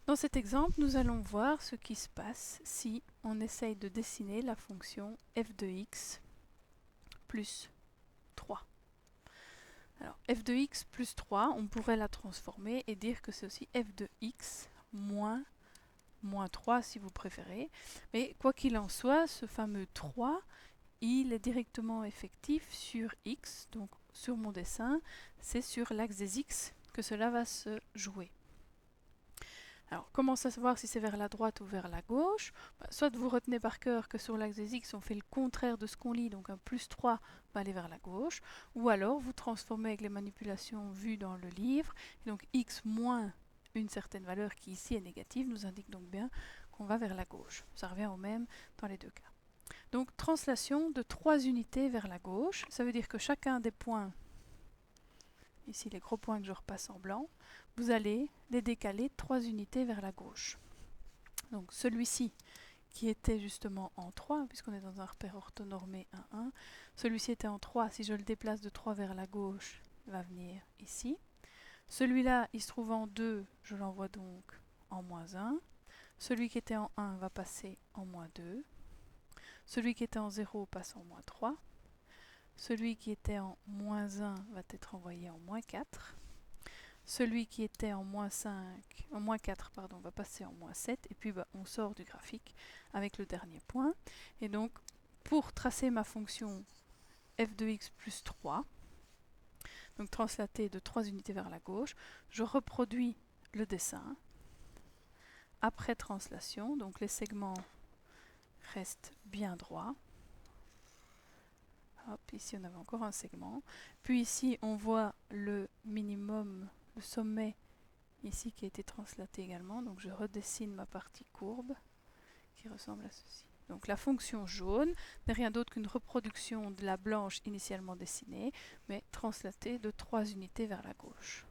Dans cet exemple, nous allons voir ce qui se passe si on essaye de dessiner la fonction f de x plus 3. Alors, f de x plus 3, on pourrait la transformer et dire que c'est aussi f de x moins 3 si vous préférez. Mais quoi qu'il en soit, ce fameux 3, il est directement effectif sur x, donc sur mon dessin, c'est sur l'axe des x que cela va se jouer. Alors, comment savoir si c'est vers la droite ou vers la gauche? Soit vous retenez par cœur que sur l'axe des x, on fait le contraire de ce qu'on lit, donc un plus 3 va aller vers la gauche, ou alors vous transformez avec les manipulations vues dans le livre, et donc x moins une certaine valeur qui ici est négative nous indique donc bien qu'on va vers la gauche. Ça revient au même dans les deux cas. Donc, translation de 3 unités vers la gauche, ça veut dire que chacun des points, ici les gros points que je repasse en blanc, vous allez les décaler 3 unités vers la gauche. Donc celui-ci qui était justement en 3, puisqu'on est dans un repère orthonormé 1, 1, celui-ci était en 3, si je le déplace de 3 vers la gauche, il va venir ici. Celui-là, il se trouve en 2, je l'envoie donc en moins 1. Celui qui était en 1 va passer en moins 2. Celui qui était en 0 passe en moins 3. Celui qui était en moins 1 va être envoyé en moins 4. Celui qui était en moins 4 va passer en moins 7. Et puis on sort du graphique avec le dernier point. Et donc, pour tracer ma fonction f de x plus 3, donc translatée de 3 unités vers la gauche, je reproduis le dessin. Après translation, donc les segments restent bien droits. Hop, ici on avait encore un segment. Puis ici on voit le minimum, le sommet ici qui a été translaté également. Donc je redessine ma partie courbe qui ressemble à ceci. Donc la fonction jaune n'est rien d'autre qu'une reproduction de la blanche initialement dessinée, mais translatée de 3 unités vers la gauche.